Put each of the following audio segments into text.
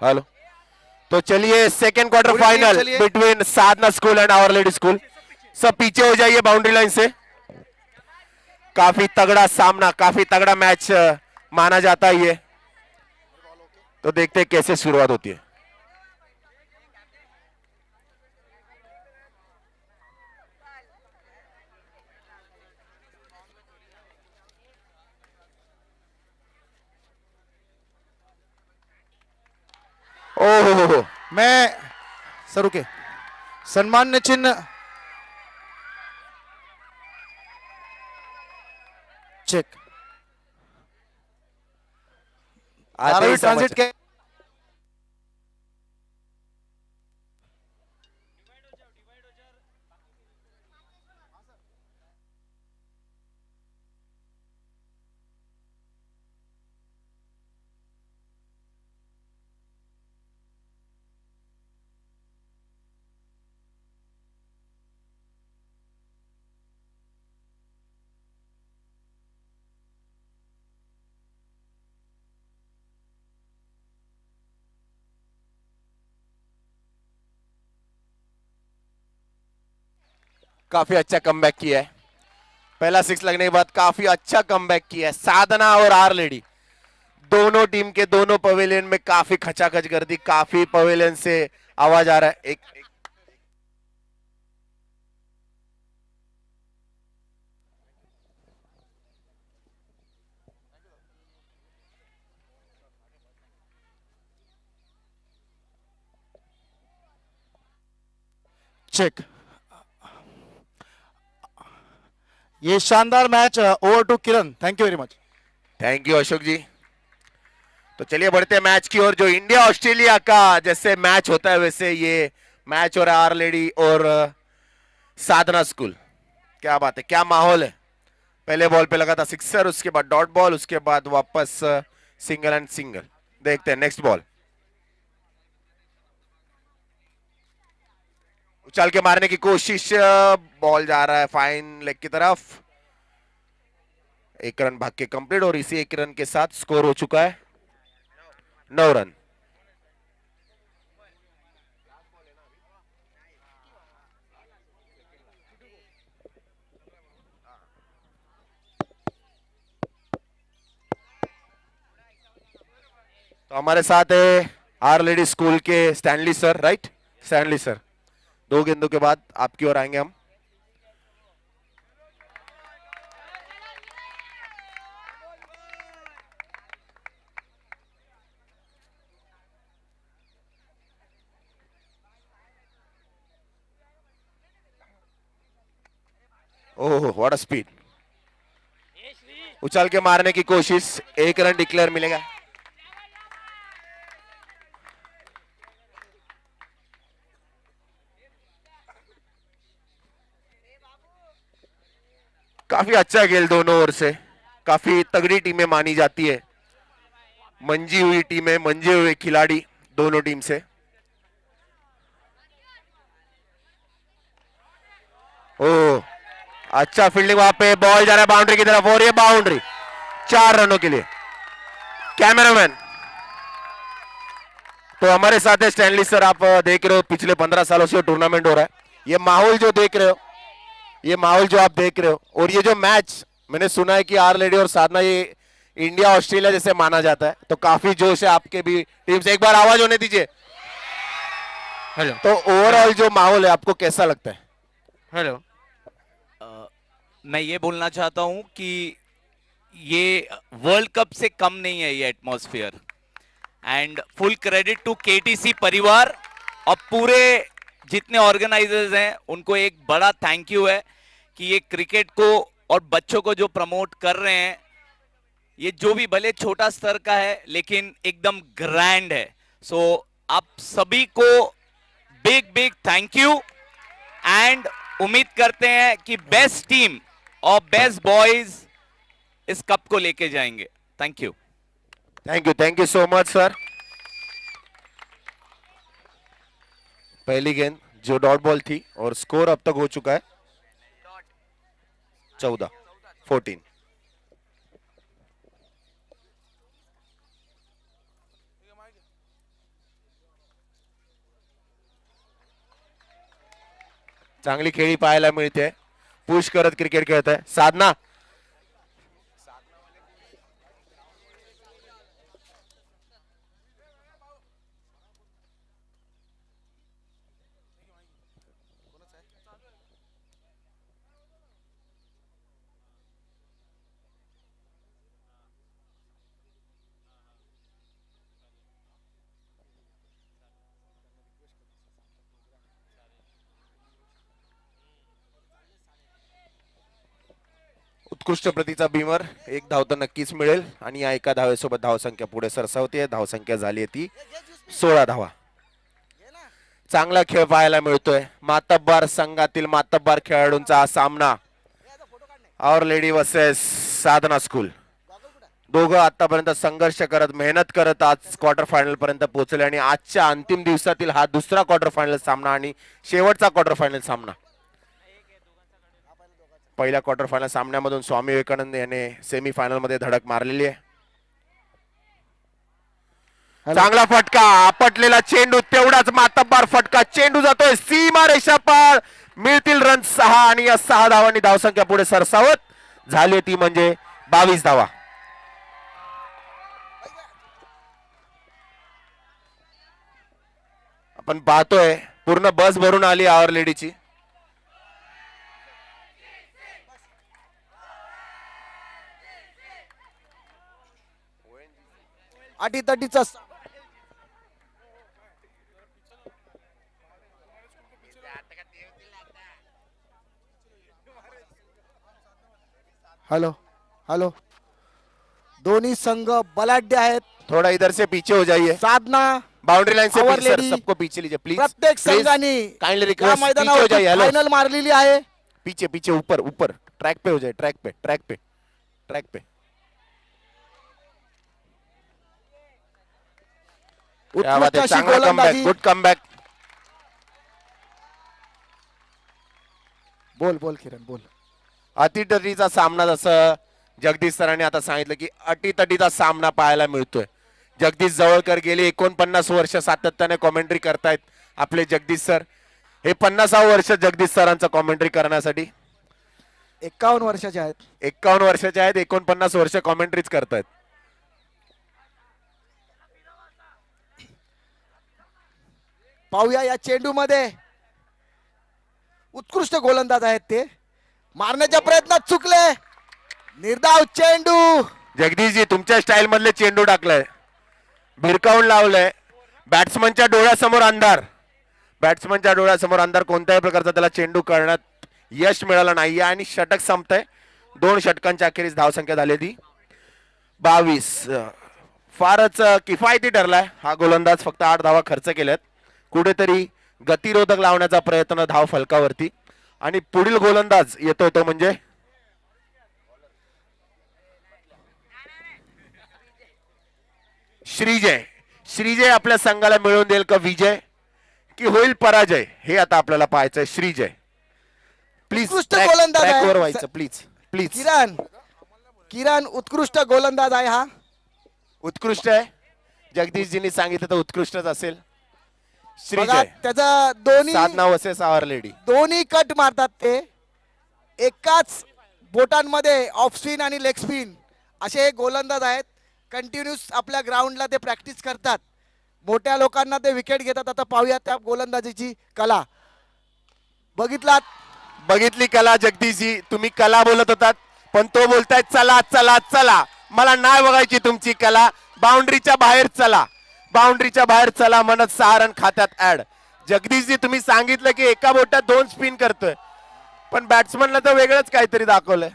Hello. तो चलिए second quarter पूरी team final चलिए। बिटवीन साधना स्कूल एंड आवर लेडी स्कूल। सब पीछे हो जाइए बाउंड्री लाइन से। काफी तगड़ा सामना, काफी तगड़ा मैच माना जाता है ये। तो देखते हैं कैसे शुरुआत होती है। ओहो, मैं सर रुके। सम्मान्य चिन्ह चेक। आते ही समझ। ट्रांजिट के काफी अच्छा कमबैक किया है। पहला सिक्स लगने के बाद काफी अच्छा कमबैक किया है साधना और आर लेडी। दोनों टीम के दोनों पवेलियन में काफी खचाखच कर दी। काफी पवेलियन से आवाज आ रहा है। एक चेक। ये शानदार match over to Kiran. Thank you very much. Thank you Ashok ji. तो चलिए बढ़ते हैं मैच की ओर। जो इंडिया ऑस्ट्रेलिया का जैसे मैच होता है वैसे ये मैच हो रहा है आर लेडी और साधना स्कूल। क्या बात है, क्या माहौल है। पहले बॉल पे लगा था सिक्सर, उसके बाद डॉट बॉल, उसके बाद वापस सिंगल एंड सिंगल। देखते हैं नेक्स्ट बॉल। उछाल के मारने की कोशिश, बॉल जा रहा है फाइन लेग की तरफ। एक रन भाग के कंप्लीट और इसी एक रन के साथ स्कोर हो चुका है 9 रन। तो हमारे साथ है आर लेडी स्कूल के Stanley sir, right Stanley sir. दो गेंदों के बाद आपकी ओर आएंगे हम। Oh what a speed. उछल के मारने की कोशिश, एक रन डिक्लेयर मिलेगा। काफी अच्छा खेल दोनों ओर से। काफी तगड़ी टीमें मानी जाती है, मंजी हुई टीमें, मंजे हुए खिलाड़ी दोनों टीम से। ओह अच्छा फील्डिंग, वहां पे बॉल जा रहा है बाउंड्री की तरफ और ये बाउंड्री 4 रनों के लिए। कैमरामैन। तो हमारे साथ है स्टैनली सर। आप देख रहे हो पिछले 15 सालों से टूर्नामेंट हो रहा है। ये माहौल जो देख रहे हो, ये माहौल जो आप देख रहे हो और ये जो मैच मैंने सुना है कि आर लेडी और साधना ये इंडिया ऑस्ट्रेलिया जैसे माना जाता है, तो काफी जोश है आपके भी टीम से। एक बार आवाज होने दीजिए। हेलो। तो हेलो। ओवरऑल जो माहौल है आपको कैसा लगता है? हेलो। मैं ये बोलना चाहता हूं कि ये वर्ल्ड कप से कम नहीं है ये atmosphere. And full credit to KTC परिवार और पूरे जितने ऑर्गेनाइजर्स हैं उनको एक बड़ा थैंक यू है कि ये क्रिकेट को और बच्चों को जो प्रमोट कर रहे हैं, ये जो भी भले छोटा स्तर का है लेकिन एकदम ग्रैंड है। सो आप सभी को big big thank you end उम्मीद करते हैं कि बेस्ट टीम और बेस्ट बॉयज इस कप को लेके जाएंगे। Thank you. Thank you so much sir. पहली गेंद जो डॉट बॉल थी और स्कोर अब तक हो चुका है 14। चांगली खेळी पाहायला मिळते. पुश करत क्रिकेट खेळत आहे साधना. उत्कृष्ट प्रतीचा बीमर. एक धाव तर नक्कीच मिळेल आणि या एका धावेसोबत धावसंख्या पुढे सरसावते. धावसंख्या झाली आहे ती 16 धावा. चांगला खेळ पाहायला मिळतोय. मातब्बार संघातील मातब्बार खेळाडूंचा हा सामना आवर लेडी वर्सेस साधना स्कूल. दोघं आतापर्यंत संघर्ष करत मेहनत करत आज क्वार्टर फायनल पर्यंत पोहोचले आणि आजच्या अंतिम दिवसातील हा दुसरा क्वार्टर फायनल सामना आणि शेवटचा क्वार्टर फायनल सामना. पहिल्या क्वार्टर फायनल सामन्यामधून स्वामी विवेकानंद याने सेमी फायनल मध्ये धडक मारलेली आहे. चांगला फटका. आपटलेला चेंडू. तेवढाच मातब्बार फटका. चेंडू जातोय सीमा रेषा पार. मिळतील रन 6 आणि या 6 धावांनी धावसंख्या पुढे सरसावत झाली ती म्हणजे 22 धावा. आपण पाहतोय पूर्ण बस भरून आली आवर लेडीची. अटीतटीचा हॅलो हॅलो. दोन्ही संघ बलाढ्य आहेत. थोड़ा इधर से पीछे हो जाइए. साधना बाउंड्री लाइन से आवर पीछे सर, लेडी. सबको पीछे लीजिए प्लीज. प्रत्येक संघाने काइंडली या रिक्वेस्ट पीछे हो मैदानावर जाइए. हेलो फायनल मारलेली आहे. पीछे पीछे ऊपर ऊपर ट्रैक पे हो जाए. ट्रैक पे ट्रैक पे ट्रैक पे. क्या बात है. उत्कृष्ट अशी चांगला कमबॅक. गोलंदाजी. Good comeback. बोल बोल किरण बोल. अटीतटीचा सामना जसं जगदीश सरांनी आता सांगितलं की अटीतटीचा सामना पाहायला मिळतोय. जगदीश जवळकर गेली 49 वर्ष सातत्याने कॉमेंट्री करतायत आपले जगदीश सर. हे 50वे वर्ष जगदीश सरांचं कॉमेंट्री करण्यासाठी. 51 वर्षाचे आहेत. 51 वर्षाचे आहेत. 49 वर्ष कॉमेंट्रीज करतायत. पाहूया या चेंडू मध्ये उत्कृष्ट गोलंदाज आहेत ते. मारण्याच्या प्रयत्नात चुकले. निर्धाव चेंडू. जगदीशजी तुमच्या स्टाईल मधले चेंडू टाकलाय. भिरकावून लावलंय. बॅट्समनच्या डोळ्यासमोर अंधार. बॅट्समनच्या डोळ्यासमोर अंधार. कोणत्याही प्रकारचा त्याला चेंडू करण्यात यश मिळालं नाहीये आणि षटक संपतंय. 2 षटकांच्या अखेरीस धावसंख्या झाली ती 22. फारच किफायती ठरलाय हा गोलंदाज. फक्त 8 धावा खर्च केल्यात. कुठेतरी गतिरोधक लावण्याचा प्रयत्न धाव फलकावरती आणि पुढील गोलंदाज येतोय तो म्हणजे श्रीजय. श्रीजय आपल्या संघाला मिळवून देईल का विजय की होईल पराजय हे आता आपल्याला पाहायचंय. श्रीजय प्लीज उत्कृष्ट गोलंदाज आहे. ट्रॅकवर व्हायचं प्लीज प्लीज. किरण किरण उत्कृष्ट गोलंदाज आहे हा. उत्कृष्ट आहे. जगदीशजींनी सांगितलं तर उत्कृष्टच असेल. बघा श्रीजय त्याचा दोन्ही साधना वर्सेस आवर लेडी. दोन्ही कट मारतात ते. एकाच बोटांमध्ये ऑफ स्पिन आणि लेग स्पिन असे हे गोलंदाज आहेत. कंटिन्यूस आपल्या ग्राउंडला ते प्रॅक्टिस करतात. मोठ्या लोकांना ते विकेट घेतात. आता पाहूया त्या गोलंदाजीची कला. बघितली कला जगदीशजी. तुम्ही कला बोलत होतात पण तो बोलताय चला चला चला. मला नाही बघायची तुमची कला. बाउंड्रीच्या बाहेर चला. बाउंड्रीच्या बाहेर चला म्हणत 6 रन खात्यात ऍड. जगदीशजी तुम्ही सांगितलं की एका बोटात 2 स्पिन करतोय पण बॅट्समनला तर वेगळंच काहीतरी दाखवलंय.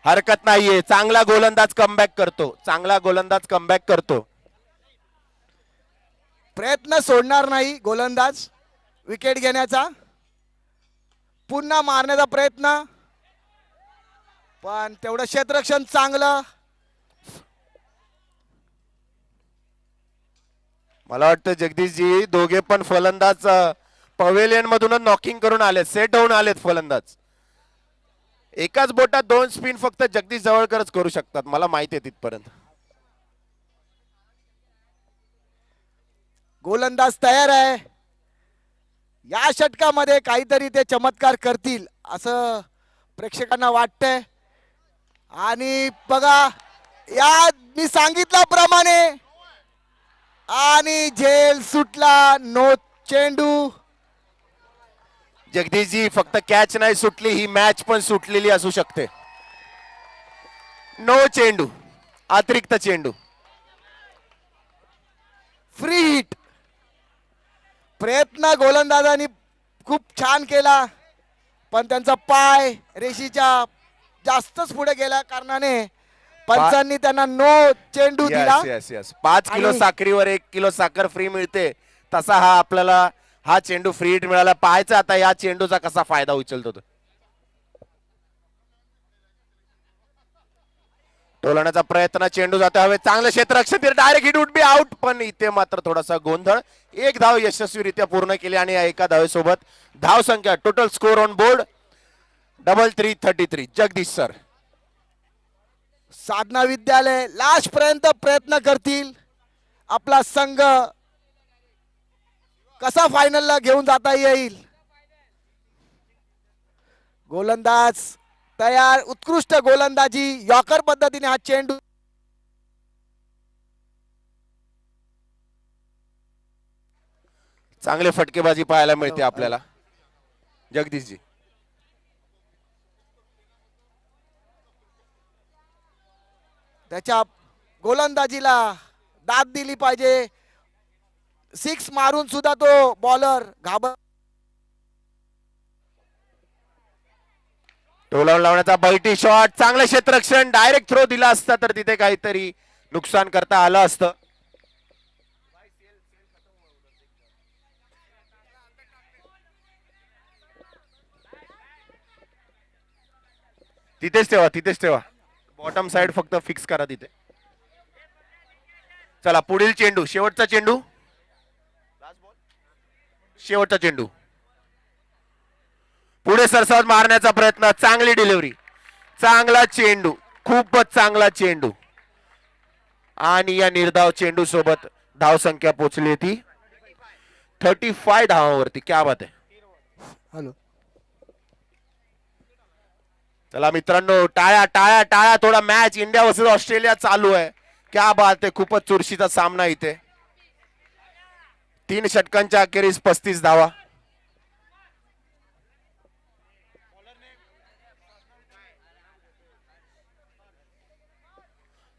हरकत नाहीये. चांगला गोलंदाज कमबॅक करतो. चांगला गोलंदाज कमबॅक करतो. प्रयत्न सोडणार नाही गोलंदाज विकेट घेण्याचा. पुन्हा मारण्याचा प्रयत्न पण तेवढं क्षेत्ररक्षण चांगलं. मला वाटतं जगदीशजी दोघे पण फलंदाज पवेलियन मधून नॉकिंग करून आले. सेट होऊन आलेत फलंदाज. एकाच बोटात 2 स्पिन फक्त जगदीश जवळकरच करू शकतात. मला माहिती आहे तिथपर्यंत. गोलंदाज तयार आहे. या षटकामध्ये काहीतरी ते चमत्कार करतील असं प्रेक्षकांना वाटतंय. आणि बघा, या मी सांगितल्याप्रमाणे आणि झेल सुटला. नो चेंडू. जगदीशजी, फक्त कॅच नाही सुटली, ही मॅच पण सुटलेली असू शकते. नो चेंडू, अतिरिक्त चेंडू. Free hit. प्रयत्न गोलंदाजांनी खूप छान केला, पण त्यांचा पाय रेषीच्या जास्तच पुढे गेल्या कारणाने पंचांनी त्यांना नो चेंडू दिला. Yes yes yes. 5 किलो आणि- साखरीवर 1 किलो साखर फ्री मिळते, तसा हा आपल्याला हा चेंडू फ्री हिट मिळाला. पाहायचा आता या चेंडूचा कसा फायदा उचलतो तो. टोलण्याचा प्रयत्न, चेंडू जातो हवे, चांगलं क्षेत्ररक्षण, direct hit would be out. पण इथे मात्र थोडासा गोंधळ. एक धाव यशस्वीरित्या पूर्ण केली आणि या एका धावेसोबत धाव संख्या, total score on board 33-33. Jagdish sir. Sadhana Vidyalaya last पर्यंत प्रयत्न करतील. आपला संघ कसा फायनलला घेऊन जाता येईल. गोलंदाज तयार. उत्कृष्ट गोलंदाजी. यॉर्कर पद्धतीने हा चेंडू चांगले फटकेबाजी पाहायला मिळते आपल्याला. जगदीशजी. त्याच्या गोलंदाजीला दाद दिली पाहिजे. 6 मारून सुद्धा तो बॉलर घाबर. टोलावून लावण्याचा बैठी शॉट, चांगलं क्षेत्ररक्षण. डायरेक्ट थ्रो दिला असता तर तिथे काहीतरी नुकसान करता आलं असतं. तिथेच ठेवा, तिथेच ठेवा. बॉटम साइड फक्त फिक्स करा तिथे. चला पुढील चेंडू, शेवटचा चेंडू. शेवटचा चेंडू. पुढे सरसावत मारण्याचा प्रयत्न, चांगली डिलिव्हरी, चांगला चेंडू, खूपच चांगला चेंडू. आणि या निर्धाव चेंडू सोबत धाव संख्या पोहोचली ती 35 धावांवरती. क्या बात आहे. हॅलो. चला मित्रांनो, टाळ्या टाळ्या टाळ्या. थोडा मॅच इंडिया वर्सेस ऑस्ट्रेलिया चालू आहे. क्या बात आहे. खूपच चुरशीचा सामना इथे. 3 षटकांच्या अखेरीस 35 धावा.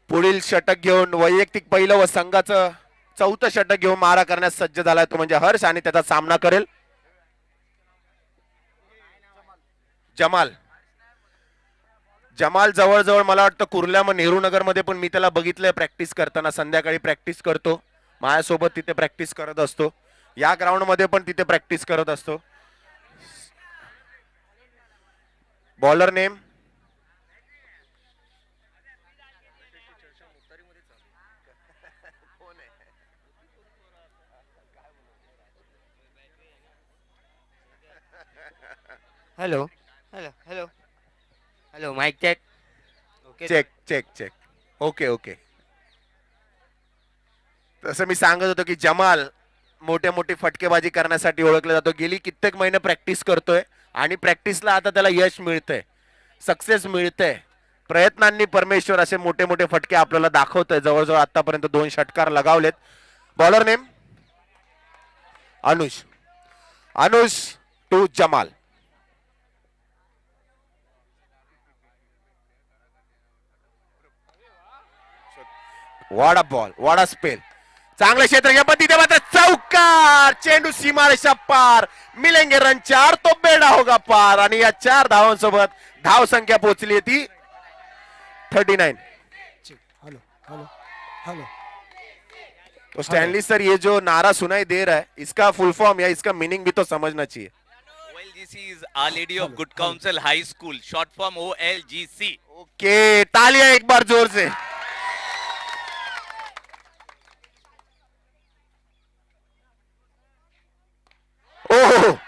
पुढील षटक घेऊन वैयक्तिक पहिलं व संघाचं 4थं षटक घेऊन मारा करण्यास सज्ज झालाय तो म्हणजे हर्ष, आणि त्याचा सामना करेल जमाल. जमाल जवळजवळ मला वाटतं कुर्ल्या मग नेहरू नगर मध्ये पण मी त्याला बघितलंय प्रॅक्टिस करताना. संध्याकाळी प्रॅक्टिस करतो माझ्यासोबत, तिथे प्रॅक्टिस करत असतो. या ग्राउंड मध्ये पण तिथे प्रॅक्टिस करत असतो. Bowler name hello hello hello hello mic check. Okay. Check check check. Okay okay. तसं मी सांगत होतो की जमाल मोठे मोठी फटकेबाजी करण्यासाठी ओळखला जातो. गेली कित्येक महिने प्रॅक्टिस करतोय आणि प्रॅक्टिसला आता त्याला यश मिळतंय, सक्सेस मिळतंय. प्रयत्नांनी परमेश्वर असे मोठे मोठे फटके आपल्याला दाखवतोय. जवळजवळ आतापर्यंत 2 षटकार लगावलेत. Bowler name Anush. Anush to Jamal. What a ball, what a spell, चांगलं क्षेत्र घ्या, पण तिथे मात्र चौकार. चेंडू सीमारेषा पार. मिलेंगे रन 4 तो बेडा होगा पार. आणि या 4 धावांसोबत धाव संख्या पोहोचली ती 39. Hello hello hello. तो स्टैनली सर, ये जो नारा सुनाई दे रहा है, इसका फुल फॉर्म या इसका मीनिंग भी तो समझना चाहिए. OLGC is Our Lady of Good Counsel High School, short form OLGC. Okay, तालियां एक बार जोर से. Oh,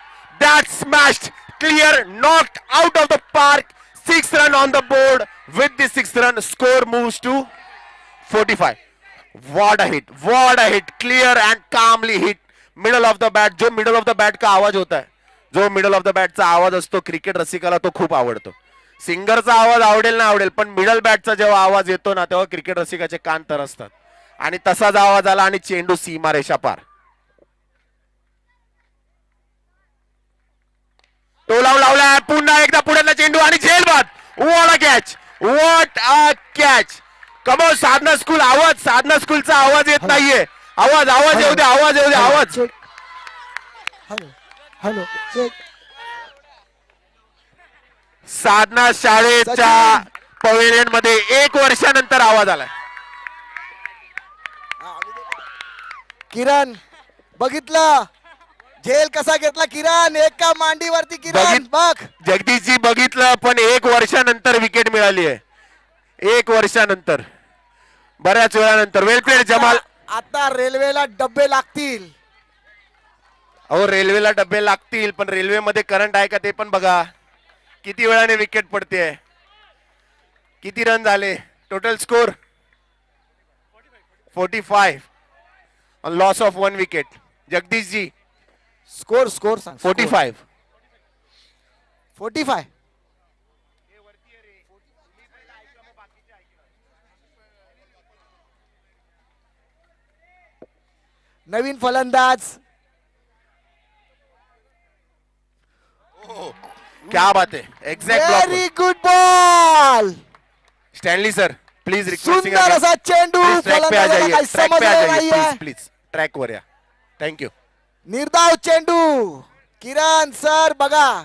that smashed, clear, knocked out of the park. 6 run on the board. With the 6th run, score moves to 45. What a hit, clear and calmly hit. Middle of the bat. जो middle of the bat का आवाज होता है, जो middle of the बॅटचा आवाज असतो cricket रसिकाला तो खूप आवडतो. सिंगरचा आवाज आवडेल ना आवडेल, पण मिडल बॅटचा जेव्हा आवाज येतो ना तेव्हा क्रिकेट रसिकाचे कान तरसतात. आणि तसाच आवाज आला आणि चेंडू सीमारेषा पार. तो लावला पुन्हा एकदा पुढे चेंडू आणि झेलबाद. What a catch, what a catch. कमो साधना स्कूल आवाज, साधना स्कूलचा आवाज येत नाहीये. आवाज आवाज येऊ दे, आवाज येऊ दे, आवाज. Hello hello check. साधना शाळेच्या पवेलियन मध्ये 1 वर्षानंतर आवाज आलाय. किरण बघितलं झेल कसा घेतला किरण, एका मांडीवरती किरण बघ. जगदीशजी बघितलं, पण 1 वर्षानंतर विकेट मिळाली आहे. 1 वर्षानंतर, बऱ्याच वेळानंतर. वेल प्लेड जमाल. आता रेल्वेला डब्बे लागतील. अहो रेल्वेला डबे लागतील, पण रेल्वेमध्ये करंट आहे का ते पण बघा. किती वेळाने विकेट पडते, किती रन झाले, total score 45 loss of 1 wicket. Jagdish ji score score सांग. 45. 45. नवीन फलंदाज. क्या बात है, exact very good ball. Stanley sir please सुंदर असा चेंडू. फलंदाजाला काही समजलं नाहीये. प्लीज ट्रॅक वर या. थँक्यू. निर्धाव चेंडू. किरण सर बघा,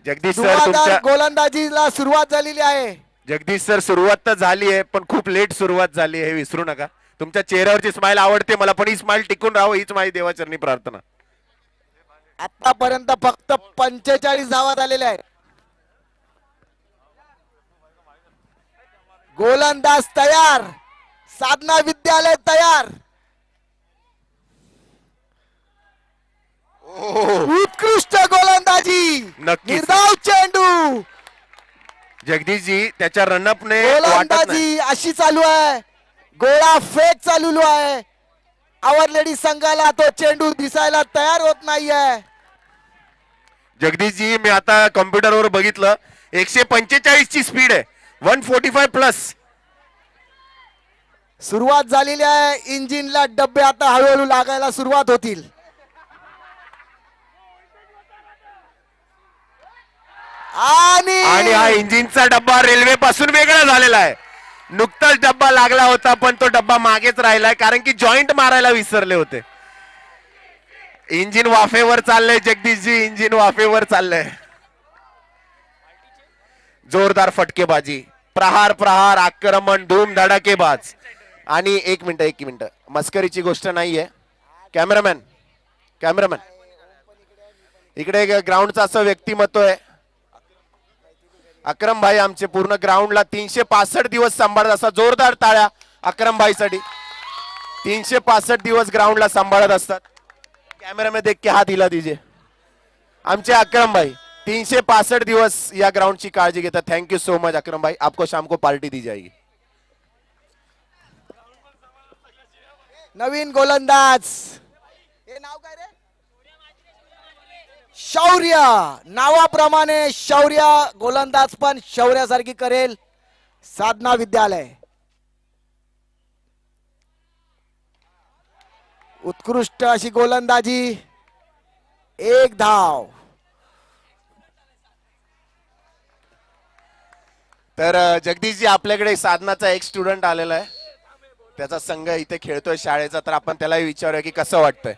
जगदीश सर धुवाधार तुमच्या, गोलंदाजीला सुरुवात झालेली आहे. जगदीश सर सुरुवात तर झाली आहे, पण खूप लेट सुरुवात झाली आहे, हे विसरू नका. तुमच्या चेहऱ्यावरची स्माइल आवडते मला, पण ही स्माइल टिकून राहावं हीच माझी देवाचरणी प्रार्थना. आतापर्यंत फक्त 45 धावा झालेल्या आहेत. गोलंदाज तयार, साधना विद्यालय तयार. उत्कृष्ट गोलंदाजी. नक्कीच. निर्धाव चेंडू. जगदीशजी त्याच्या रनअपने वाटत नाही. गोलंदाजी अशी चालू आहे, गोळा फेक चालू आहे. आवर लेडी संघाला तो चेंडू दिसायला तयार होत नाहीये. जगदीशजी मी आता कॉम्प्युटरवर बघितलं, 145 ची स्पीड आहे, 145 प्लस. सुरुवात झालेली आहे. इंजिनला डब्बे आता हळूहळू लागायला सुरुवात होतील. आणि हा इंजिनचा डब्बा रेल्वे पासून वेगळा झालेला आहे. नुकताच डब्बा लागला होता, पण तो डब्बा मागेच राहिलाय, कारण की जॉईंट मारायला विसरले होते. इंजिन वाफेवर चाललंय जगदीशजी, इंजिन वाफेवर चाललंय. जोरदार फटकेबाजी, प्रहार प्रहार, आक्रमण, धूम धडाकेबाज. आणि एक मिनिट मस्करीची गोष्ट नाहीये. कॅमेरामॅन इकडे ग्राउंडचं असं व्यक्तिमत्व आहे. अक्रम भाई आमचे पूर्ण ग्राउंडला 365 दिवस सांभाळत. असा जोरदार टाळ्या अक्रम भाईसाठी. 365 दिवस ग्राउंडला सांभाळत असतात. कैमरा में देख के हाथ हिला दीजिए. आमचे अक्रम भाई 365 दिवस या ग्राउंड की काळजी घेतात. थँक्यू सो मच अक्रम भाई, आपको शाम को पार्टी दी जाएगी. नवीन गोलंदाज. हे नाव काय रे? शौर्य. नावाप्रमाणे शौर्य गोलंदाज पण शौर्यासारखी करेल. साधना विद्यालय. उत्कृष्ट अशी गोलंदाजी. 1 धाव. तर जगदीशजी आपल्याकडे साधनाचा एक स्टुडंट आलेला आहे, त्याचा संघ इथे खेळतोय शाळेचा. तर आपण त्यालाही विचारूया की कसं वाटतंय.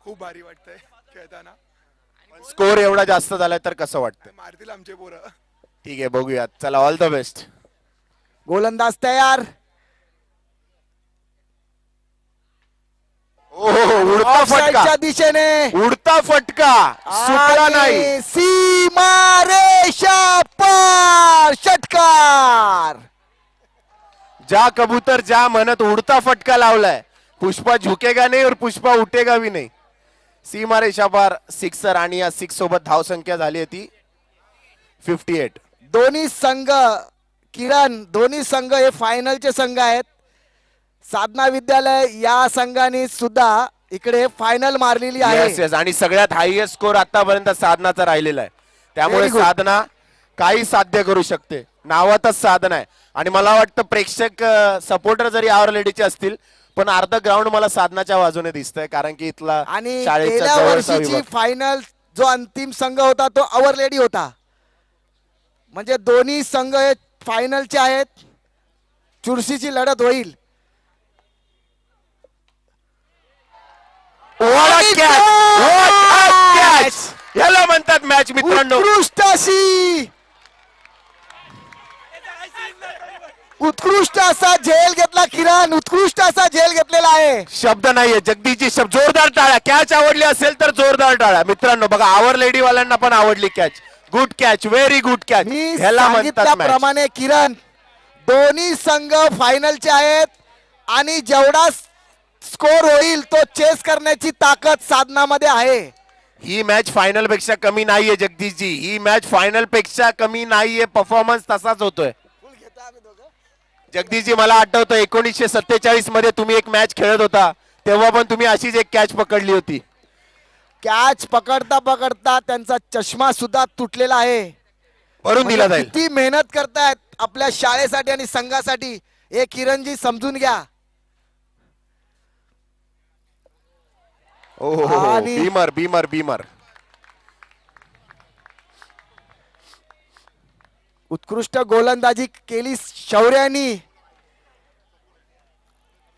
खूप भारी वाटतंय खेळताना. स्कोर एवढा जास्त झालाय तर कसं वाटतंय. मारतील आमचे पोरं. ठीक आहे बघूयात. चला ऑल द बेस्ट. गोलंदाज तयार. उडता फटका, ऑफसाईडच्या दिशेने उडता फटका सुटला नाही. आणि सीमारेषा पार. षटकार. ज्या कबूतर ज्या म्हणत उडता फटका लावलाय. पुष्पा झुकेगा नाही और पुष्पा उठेगा भी नाही. सीमारेषा पार सिक्सर. आणि या 6 सोबत धाव संख्या झाली होती 58. दोन्ही संघ किरण, दोन्ही संघ हे फायनलचे संघ आहेत. साधना विद्यालय या संघाने सुद्धा इकडे फायनल मारलेली येस आहे. येस, आणि सगळ्यात हायएस्ट स्कोर आतापर्यंत साधनाचा राहिलेला आहे. त्यामुळे Very good. साधना काही साध्य करू शकते, नावातच साधना आहे. आणि मला वाटतं प्रेक्षक सपोर्टर जरी आवर लेडीचे असतील, पण अर्ध ग्राउंड मला साधनाच्या बाजूने दिसतंय, कारण की इथला आणि शाळेच्या गेल्या जवळचा वर्षीची विभाग. फायनल जो अंतिम संघ होता तो अवर लेडी होता. म्हणजे दोन्ही संघ हे फायनलचे आहेत. चुरशीची लढत होईल. What a catch! What a catch! याला म्हणतात मॅच मित्रांनो. उत्कृष्ट अशी उत्कृष्ट असा झेल घेतला किरण. उत्कृष्ट असा झेल घेतलेला आहे. शब्द नाहीये जगदीशची, शब्द. जोरदार टाळ्या. कॅच आवडली असेल तर जोरदार टाळ्या मित्रांनो. बघा आवर लेडी वाल्यांना पण आवडली catch. Good catch, very good catch. मी ह्याला म्हणतात मॅच. सांगितल्याप्रमाणे किरण दोन्ही संघ फायनलचे आहेत आणि जेवढा स्कोर होईल तो चेस करण्याची ताकद साधनामध्ये आहे. ही मॅच फायनल पेक्षा कमी नाहीये जगदीशजी. ही मॅच फायनल पेक्षा कमी नाहीये. परफॉर्मन्स तसाच होतोय. जगदीशजी मला आठवतं 1947 मध्ये तुम्ही एक मॅच खेळत होता, तेव्हा पण तुम्ही अशीच एक कॅच पकडली होती. कॅच पकडता पकडता त्यांचा चष्मा सुद्धा तुटलेला आहे. भरून दिला म्हणजे जाईल. किती मेहनत करतायत आपल्या शाळेसाठी आणि संघासाठी हे किरणजी समजून घ्या. ओ आणि- बीमर बीमर बीमर. उत्कृष्ट गोलंदाजी केली शौर्यानी.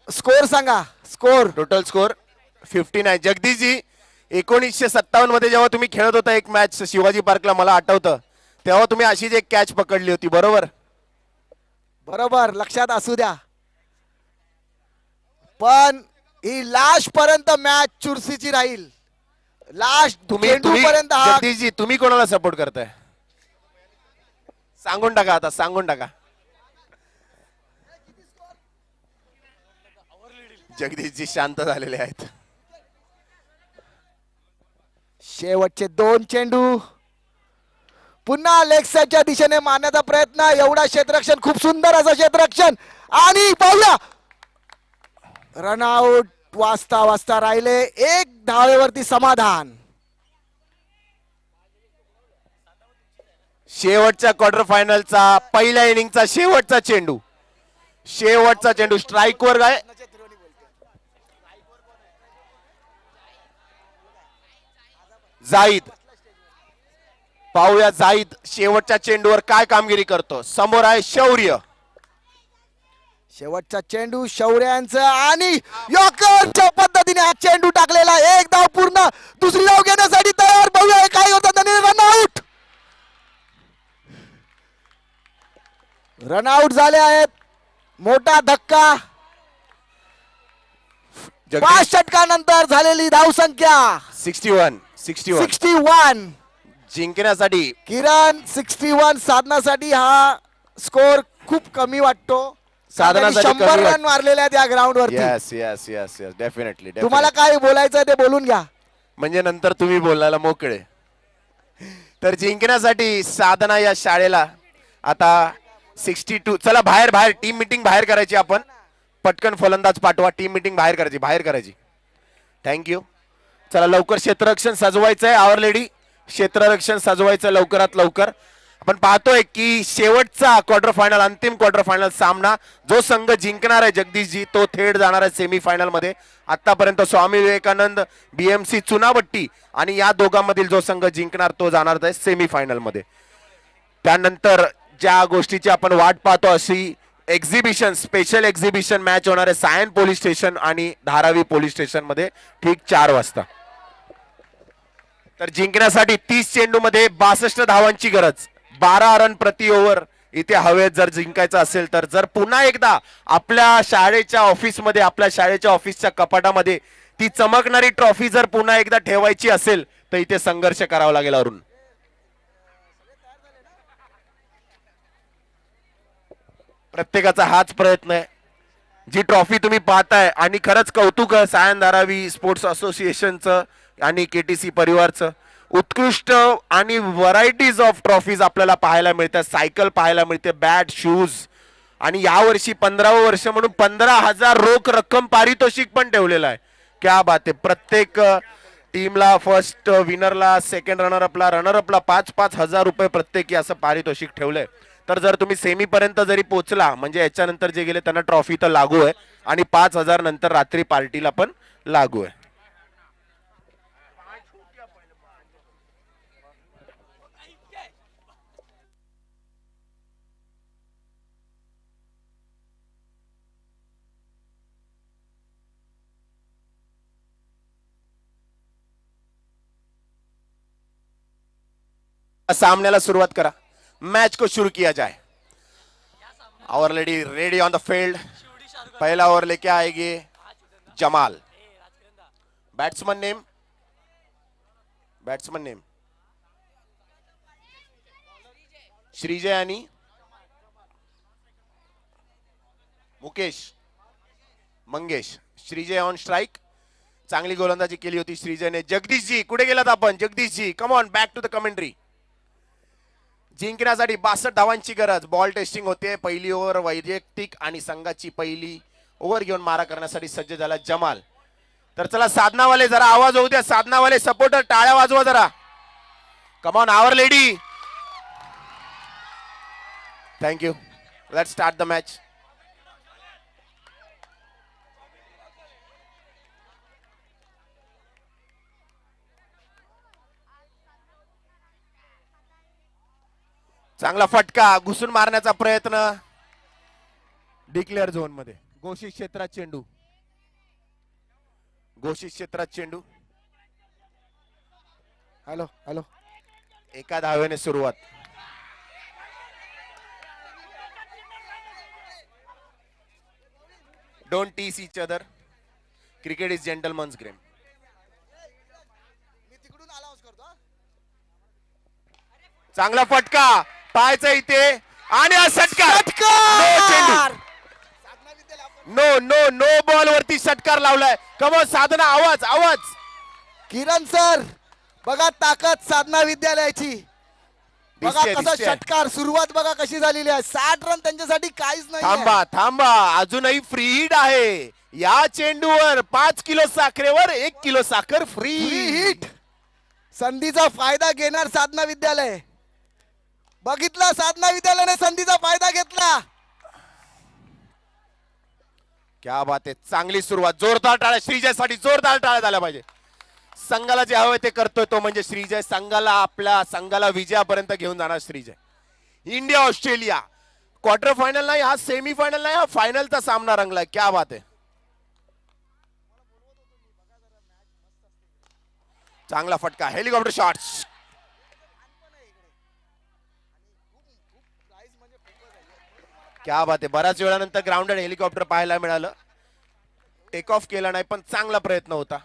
स्कोर सांगा. Score total score 59. जगदीशजी 1957 मध्ये जेव्हा तुम्ही खेळत होता एक मॅच शिवाजी पार्कला, मला आठवतं, तेव्हा तुम्ही अशीच एक कॅच पकडली होती, बरोबर? बरोबर, लक्षात असू द्या. पण ही लास्ट पर्यंत मॅच चुरशीची राहील. लास्ट तुम्ही चेंडू तुम्ही पर्यंत हा जगदीशजी तुम्ही कोणाला सपोर्ट करताय? सांगून टाका आता, सांगून टाका. जगदीशजी शांत झालेले आहेत. शेवटचे 2 चेंडू पुन्हा लेग साईडच्या दिशेने मारण्याचा प्रयत्न. एवढा क्षेत्ररक्षण, खूप सुंदर असं क्षेत्ररक्षण. आणि पाहूया रनआउट. वाजता वाजता राहिले 1 धावेवरती समाधान. शेवटच्या क्वार्टर फायनलचा पहिल्या इनिंगचा शेवटचा चेंडू. शेवटचा चेंडू स्ट्राइक वर काय? जाईद. पाहूया जाईद शेवटच्या चेंडूवर काय कामगिरी करतो. समोर आहे शौर्य. शेवटचा चेंडू शौर्यांचं आणि यॉर्करच्या पद्धतीने हा चेंडू टाकलेला. 1 धाव पूर्ण. दुसरी धाव घेण्यासाठी तयार. पाहूया हे काय होतं. त्याने रनआउट. रनआउट झाले आहेत. मोठा धक्का. 5 षटकानंतर झालेली धाव संख्या 61. 61. जिंकण्यासाठी किरण 61. साधनासाठी हा स्कोर खूप कमी वाटतो. साधनासाठी 100 कमी रन मारलेले आहेत या ग्राउंड वरती. Yes yes yes yes definitely. तुम्हाला काय बोलायचं ते बोलून घ्या. म्हणजे नंतर तुम्ही बोलायला मोकळे. तर जिंकण्यासाठी साधना या शाळेला आता 62. चला बाहेर बाहेर टीम मीटिंग बाहेर करायची. आपण पटकन फलंदाज पाठवा. टीम मीटिंग बाहेर करायची. थँक्यू. चला लवकर क्षेत्ररक्षण सजवायचंय. आवर लेडी क्षेत्ररक्षण सजवायचं लवकरात लवकर. आपण पाहतोय की शेवटचा क्वार्टर फायनल, अंतिम क्वार्टर फायनल सामना जो संघ जिंकणार आहे जगदीशजी, तो थेट जाणार आहे सेमी फायनल मध्ये. आतापर्यंत स्वामी विवेकानंद, बीएमसी चुनाभट्टी आणि या दोघांमधील जो संघ जिंकणार तो जाणार आहे सेमी फायनल मध्ये. त्यानंतर ज्या गोष्टीची आपण वाट पाहतो अशी एक्झिबिशन, स्पेशल एक्झिबिशन मॅच होणार आहे सायन पोलीस स्टेशन आणि धारावी पोलीस स्टेशन मध्ये ठीक 4 वाजता. तर जिंकण्यासाठी 30 चेंडू मध्ये 62 धावांची गरज. 12 रन प्रति ओव्हर इथे हवेत जर जिंकायचं असेल तर. जर पुन्हा एकदा आपल्या शाळेच्या ऑफिसमध्ये, आपल्या शाळेच्या ऑफिसच्या कपाटामध्ये ती चमकणारी ट्रॉफी जर पुन्हा एकदा ठेवायची असेल तर इथे संघर्ष करावा लागेल. अरुण प्रत्येकाचा हाच प्रयत्न आहे. जी ट्रॉफी तुम्ही पाहताय आणि खरंच कौतुक आहे सायन धारावी स्पोर्ट्स असोसिएशनचं आणि केटीसी परिवारचं. उत्कृष्ट आणि व्हरायटीज ऑफ ट्रॉफीज आपल्याला पाहायला मिळतात. सायकल पाहायला मिळते, बॅट, शूज आणि यावर्षी 15वं वर्ष म्हणून 15,000 रोख रक्कम पारितोषिक पण ठेवलेलं आहे. क्या बात आहे. प्रत्येक टीमला फर्स्ट विनरला, सेकंड रनर अपला 5,000 रुपये प्रत्येकी असं पारितोषिक ठेवलंय. तर जर तुम्ही सेमी पर्यंत जरी पोहोचला म्हणजे याच्यानंतर जे गेले त्यांना ट्रॉफी तर लागू आहे आणि 5,000 नंतर रात्री पार्टीला पण लागू आहे. सामन्याला सुरुवात करा. मैच को शुरू किया जाए. Our lady ready on the field. पहला ओवर लेके आएगी जमाल. बैट्समैन नेम श्रीजय आणि मुकेश मंगेश. Shrijay on strike. चांगली गोलंदाजी केली होती श्रीजयने. जगदीशजी कुठे गेलात आपण? Jagdishji come on back to the commentary. जिंकण्यासाठी 62 धावांची गरज. बॉल टेस्टिंग होते. पहिली ओव्हर वैयक्तिक आणि संघाची पहिली ओव्हर घेऊन मारा करण्यासाठी सज्ज झाला जमाल. तर चला साधनावाले जरा आवाज होऊ द्या. साधनावाले सपोर्टर टाळ्या वाजवा जरा. Come on our lady. Thank you. Let's start the match. चांगला फटका. घुसून मारण्याचा प्रयत्न. डिक्लेअर झोन मध्ये. घोषित क्षेत्रात चेंडू. घोषित क्षेत्रात चेंडू. Hello hello. एका धावेने सुरुवात. Don't tease each other. Cricket is gentleman's game. मी तिकडून अलाउन्स करतो. चांगला फटका. पाहायचं इथे आणि हा षटकार. नो चेंडू. नो नो नो बॉल वरती षटकार लावलाय. कमो साधना. आवाज आवाज. किरण सर बघा ताकद साधना विद्यालयाची. बघा दिसतेय, कसा दिसतेय. षटकार. सुरुवात बघा कशी झालेली आहे. 60 रन त्यांच्यासाठी काहीच नाही. थांबा थांबा. अजूनही फ्री हिट आहे. या चेंडूवर 5 किलो साखरेवर 1 किलो साखर फ्री हिट. संधीचा फायदा घेणार साधना विद्यालय. बघितला साधना विद्यालयाने संधीचा फायदा घेतला. क्या बात आहे. चांगली सुरुवात. जोरदार टाळ्या श्रीजयसाठी. जोरदार टाळ्या झाल्या पाहिजे. संघाला जे हवंय ते करतोय तो म्हणजे श्रीजय. आपल्या संघाला विजयापर्यंत घेऊन जाणार Shrijay. India Australia quarter final नाही, हा सेमी फायनल नाही, हा फायनलचा सामना रंगलाय. क्या बात आहे. चांगला फटका. Helicopter shots. क्या बात आहे. बऱ्याच वेळानंतर ग्राउंडेड हेलिकॉप्टर पाहायला मिळालं. टेक ऑफ केला नाही पण चांगला प्रयत्न होता.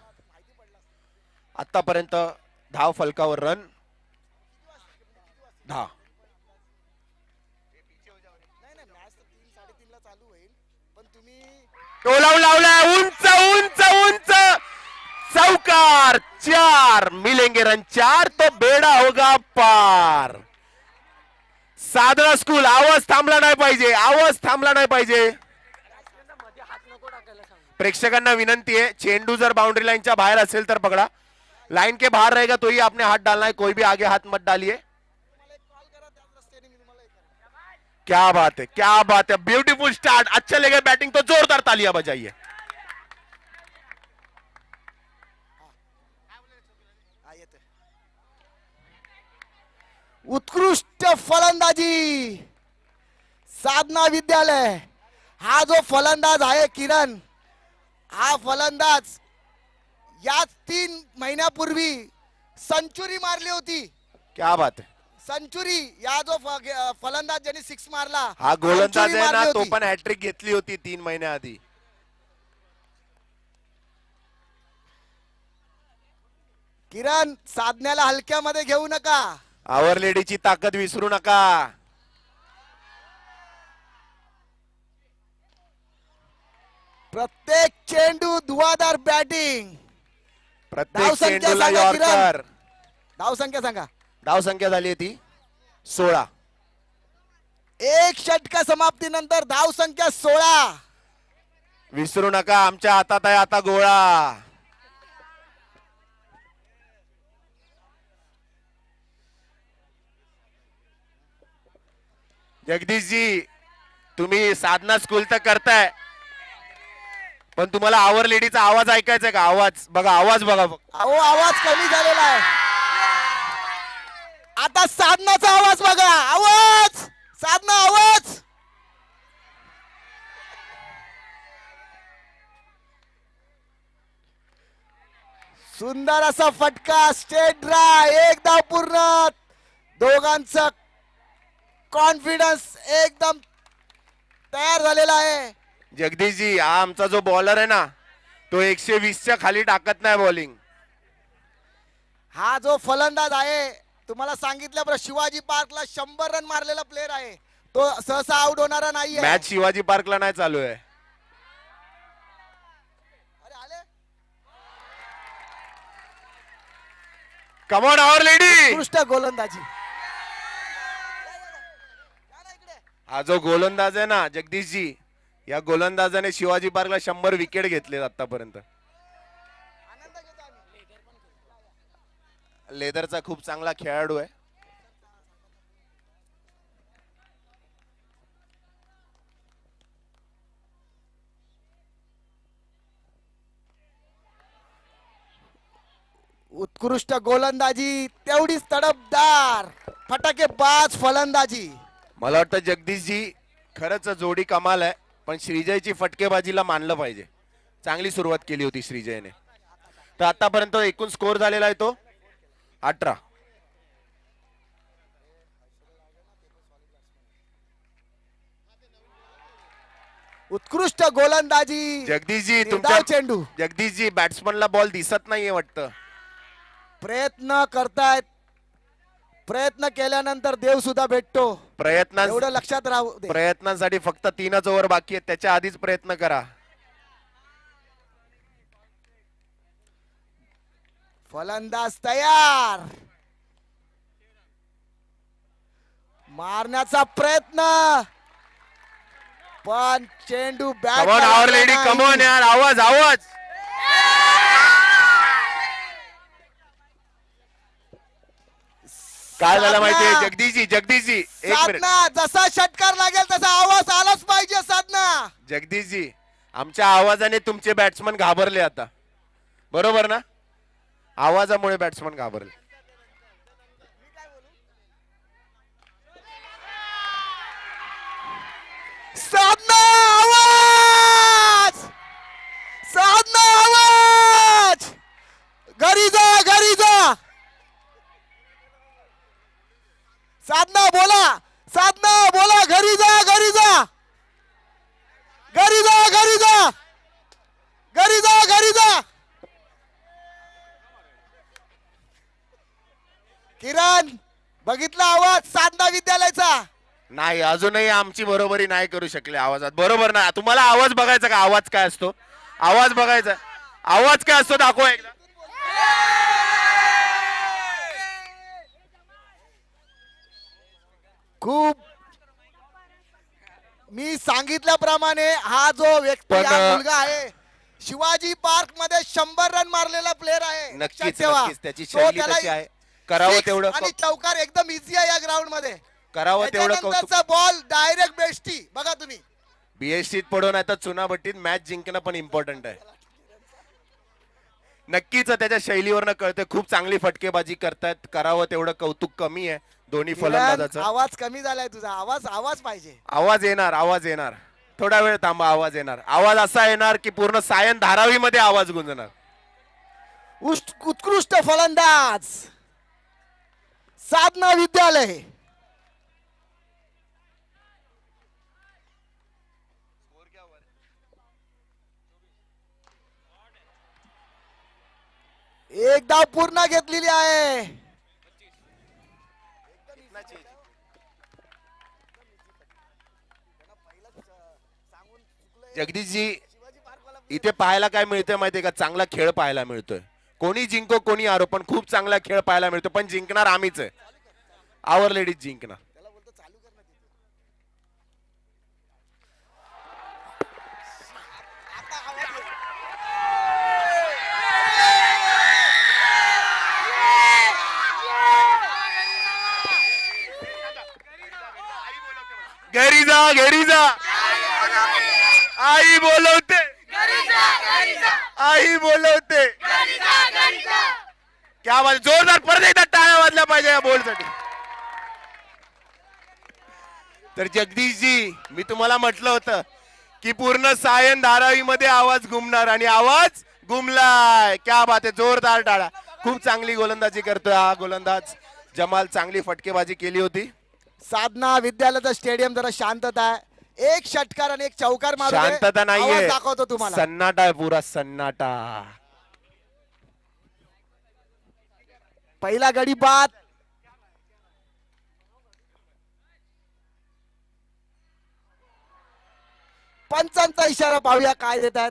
आतापर्यंत धाव फलकावर रन 10. टोलावून लावलाय. उंच उंच उंच चौकार. 4 मिलेंगे रन. 4 तो बेडा होगा पार. साधना स्कूल. आवाज थांबला नाही पाहिजे. आवाज थांबला नाही पाहिजे. प्रेक्षकांना विनंती है चेंडू जर बाउंड्री लाइन च्या बाहर असेल तर पकड़ा. लाइन के बाहर रहेगा तो ही आपने हाथ डालना है. कोई भी आगे हाथ मत डालिए. क्या बात है. क्या बात है. Beautiful start. अच्छा लगे बैटिंग तो जोरदार तालियां बजाइए. उत्कृष्ट फलंदाजी साधना विद्यालय. हा जो फलंदाज आहे किरण, हा फलंदाज या 3 महिन्यापूर्वी सेंचुरी मारली होती. क्या बात है. सेंचुरी. या जो फलंदाज ज्यांनी 6 मारला, हा गोलंदाज century आहे ना मारली तो होती. पण हॅट्रिक घेतली होती 3 महिन्याआधी. किरण साधण्याला हलक्यामध्ये घेऊ नका. आवर लेडीची ताकद विसरू नका. प्रत्येक चेंडू धुवाधार बॅटिंग. प्रत्येक धावसंख्या चेंडूला सांगा, यॉर्कर. धाव संख्या सांगा. धाव संख्या झाली आहे ती 16. एक षटका समाप्तीनंतर धाव संख्या 16. विसरू नका आमच्या हातात आहे आता गोळा. जगदीशजी तुम्ही साधना स्कूल तर करताय पण तुम्हाला आवर लेडीचा आवाज ऐकायचा का? आवाज बघा, आवाज बघा फक्त. अहो आवाज कमी झालेला आहे. आता साधनाचा आवाज बघा. आवाज साधना आवाज. सुंदर असा फटका स्टेट ड्राय. एक धाव पूर्ण. दोघांचा कॉन्फिडन्स एकदम तयार झालेला आहे. जगदीशजी हा आमचा जो बॉलर आहे ना तो 120च्या खाली टाकत नाही बॉलिंग. हा जो फलंदाज आहे तुम्हाला सांगितल्याप्रमाणे शिवाजी पार्कला 100 रन मारलेला प्लेअर आहे. तो सहसा आउट होणारा नाहीये. मॅच शिवाजी पार्कला नाही चालू आहे. अरे आले. Come on our lady. उत्कृष्ट गोलंदाजी. हा जो गोलंदाज आहे ना जगदीशजी, या गोलंदाजाने शिवाजी पार्कला 100 विकेट घेतले आतापर्यंत. लेदरचा खूप चांगला खेळाडू आहे. उत्कृष्ट गोलंदाजी तेवढीच तडफदार फटाकेबाज फलंदाजी. मला वाटतं जगदीशजी खरंच जोडी कमाल आहे पण श्रीजयची फटकेबाजीला मानलं पाहिजे. चांगली सुरुवात केली होती श्रीजयने. तर आतापर्यंत एकूण स्कोर झालेला आहे तो 18. उत्कृष्ट गोलंदाजी. जगदीशजी निर्धाव तुमच्या चेंडू. जगदीशजी बॅट्समनला बॉल दिसत नाहीये वाटतं. प्रयत्न करतायत. प्रयत्न केल्यानंतर देव सुद्धा भेटतो. एवढं लक्षात राहू दे. प्रयत्नांसाठी फक्त 3च ओव्हर बाकी आहेत. त्याच्या आधीच प्रयत्न करा. फलंदाज तयार. मारण्याचा प्रयत्न पण चेंडू bat. Come on our lady. Come on यार. आवाज आवाज. काय झालं माहितीये जगदीशजी? जगदीशजी एक मिनिट. साधना जसा षटकार लागेल तसा आवाज आलाच पाहिजे. साधना जगदीशजी आमच्या आवाजाने तुमचे बॅट्समन घाबरले आता. बरोबर ना? आवाजामुळे बॅट्समन घाबरले. साधना आवाज. साधना आवाज. घरी जा घरी जा. साधना बोला. साधना बोला. घरी जा घरी जा. घरी जा घरी जा. घरी जा घरी जा. किरण बघितला आवाज साधना विद्यालयाचा. नाही अजूनही आमची बरोबरी नाही करू शकले आवाजात. बरोबर ना? तुम्हाला आवाज बघायचा का? आवाज काय असतो? आवाज बघायचा. आवाज काय असतो दाखवा एकदा. खूप मी सांगितल्याप्रमाणे हा जो व्यक्ती पण, हा मुलगा आहे शिवाजी पार्क मध्ये 100 रन मारलेला प्लेअर आहे. नक्कीच लक्षात ठेवा. नक्कीच त्याची तो शैली त्याला तशी आहे. करावं six तेवढं आणि चौकार एकदम इझी आहे या ग्राउंड मध्ये. करावं तेवढं कौतुक. त्याच्यानंतरचा बॉल डायरेक्ट बेस्टी बघा तुम्ही. बीएससीत पडून आहे तर चुनाभट्टीत मॅच जिंकणं पण इम्पॉर्टंट आहे. नक्कीच त्याच्या शैलीवरनं कळतं. खूप चांगली फटकेबाजी करतायत. करावं तेवढं कौतुक कमी आहे दोन्ही किरण, फलंदाजाचं. आवाज कमी झालाय तुझा. आवाज आवाज पाहिजे. आवाज येणार. आवाज येणार. थोडा वेळ थांबा. आवाज येणार. आवाज असा येणार की पूर्ण सायन धारावीमध्ये आवाज गुंजणार. उत्कृष्ट फलंदाज साधना विद्यालय. एक धाव पूर्ण घेतलेली आहे. जगदीशजी इथे पाहायला काय मिळतंय माहितीये का? चांगला खेळ पाहायला मिळतोय. कोणी जिंको कोणी हारो पण खूप चांगला खेळ पाहायला मिळतो. पण जिंकणार आम्हीच आहे. आवर लेडीज जिंकणार. घरी जा. आई बोलवते, आई बोलवते. क्या बात, जोरदार परत एकदा टाळ्या वाजल्या पाहिजे या बोलसाठी. तर जगदीशजी, मी तुम्हाला म्हटलं होतं की पूर्ण सायन धारावीमध्ये आवाज घुमणार आणि आवाज घुमलाय. क्या बात आहे, जोरदार टाळा. खूप चांगली गोलंदाजी करतोय हा गोलंदाज जमाल. चांगली फटकेबाजी केली होती. साधना विद्यालयाचं स्टेडियम जरा शांतता आहे. एक षटकार आणि एक चौकार मारून दे. शांतता आवाज नाहीये, दाखवतो तुम्हाला. सन्नाटा आहे, पुरा सन्नाटा. पहिला गडी बाद. पंचांचा इशारा पाहूया काय देतात.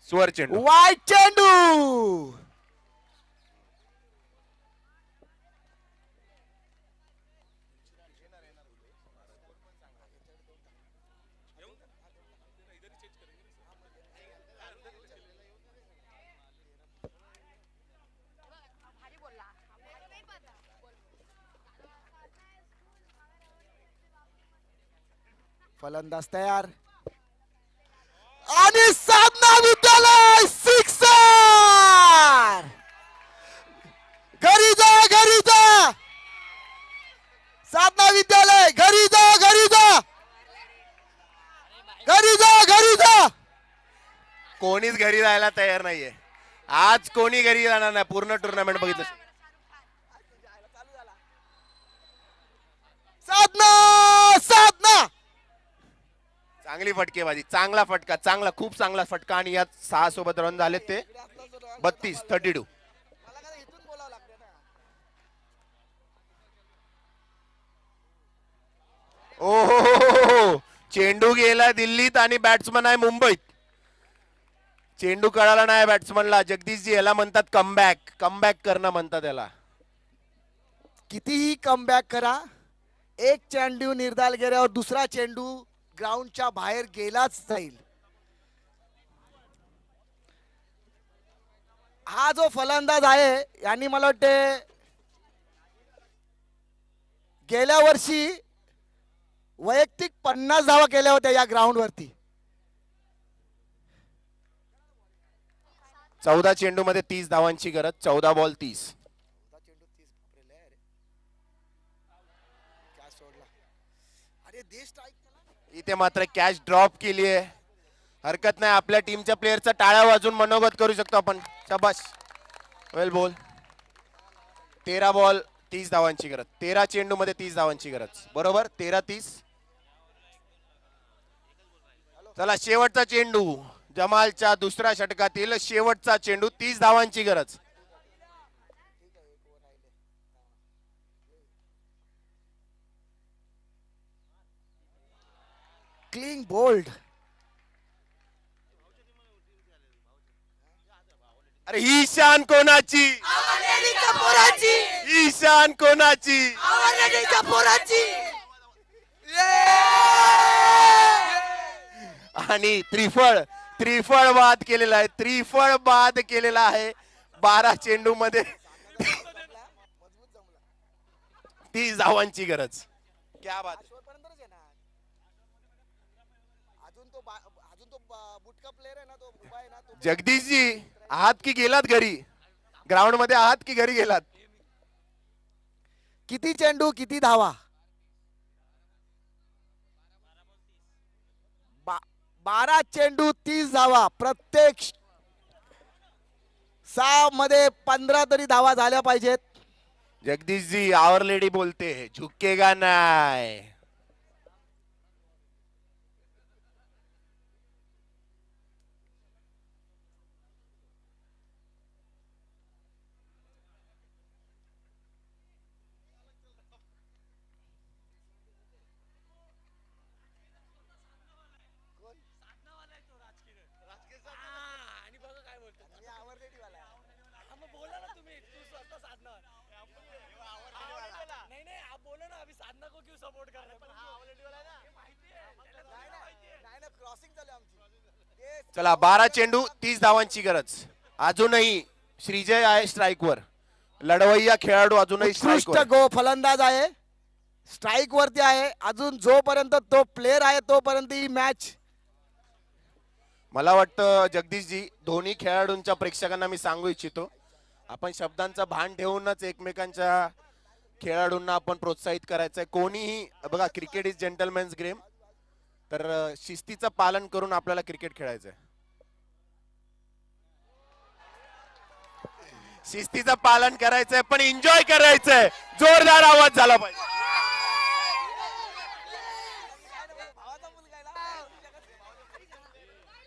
स्वर चेंडू. वाईट चेंडू. फलंदाज तयार आणि साधना विद्यालय सिक्सर. घरी जा, घरी जा. साधना विद्यालय घरी जा, घरी जा, घरी जा, घरी जा. कोणीच घरी जायला तयार नाहीये आज. कोणी घरी जाणार नाही. पूर्ण टुर्नामेंट बघितलं. साधना, साधना. चांगली फटकेबाजी, चांगला फटका, चांगला, खूप चांगला फटका. आणि यात 6 सोबत रन झाले ते 32. ओ, चेंडू गेला दिल्लीत आणि बॅट्समन आहे मुंबईत. चेंडू कळाला नाही बॅट्समनला. जगदीशजी, याला म्हणतात कमबॅक. कमबॅक करणं म्हणतात याला. कितीही कमबॅक करा, एक चेंडू निर्धार गेल्यावर दुसरा चेंडू ग्राउंडच्या बाहेर गेलाच जाईल. हा जो फलंदाज आहे यांनी मला वाटते गेल्या वर्षी वैयक्तिक 50 धावा केल्या होत्या या ग्राउंड वरती. 14 चेंडू मध्ये 30 धावांची गरज. 14 बॉल 30. इथे मात्र कॅच ड्रॉप केली आहे. हरकत नाही, आपल्या टीमच्या प्लेअरचा टाळ्या वाजून मनोगत करू शकतो आपण. शाबाश, वेल बोल. 13 बॉल 30 धावांची गरज. 13 चेंडू मध्ये 30 धावांची गरज. बरोबर, 13-30. चला, शेवटचा चेंडू. जमालच्या दुसऱ्या षटकातील शेवटचा चेंडू. 30 धावांची गरज. Clean bowled. अरे ही शान कोणाची? ही शान कोणाची? आणि त्रिफळ बाद केलेला आहे. त्रिफळ बाद केलेला आहे. 12 चेंडू मध्ये 30 धावांची गरज. क्या बात. जगदीशजी, आहात की गेलात घरी? ग्राउंड मध्ये आहात की घरी गेलात? किती चेंडू किती धावा? 12 चेंडू 30 धावा. प्रत्येक 6 मध्ये 15 तरी धावा झाल्या पाहिजेत. जगदीशजी, आवर लेडी बोलते, झुकेगा नाही. चला, 12 चेंडू 30 धावांची गरज. अजूनही श्रीजय आहे स्ट्राईक वर. लढवय्या खेळाडू अजूनही स्ट्राईक उत्कृष्ट वर. फलंदाज आहे स्ट्राईक वरती आहे. अजून जोपर्यंत तो प्लेअर आहे तोपर्यंत ही मॅच. मला वाटतं जगदीशजी दोन्ही खेळाडूंच्या प्रेक्षकांना मी सांगू इच्छितो, आपण शब्दांचं भान ठेवूनच एकमेकांच्या खेळाडूंना आपण प्रोत्साहित करायचंय. कोणीही बघा, क्रिकेट इज जेंटलमॅन्स गेम, तर शिस्तीचं पालन करून आपल्याला क्रिकेट खेळायचंय. शिस्तीचं पालन करायचंय पण एन्जॉय करायचंय. जोरदार आवाज झाला पाहिजे.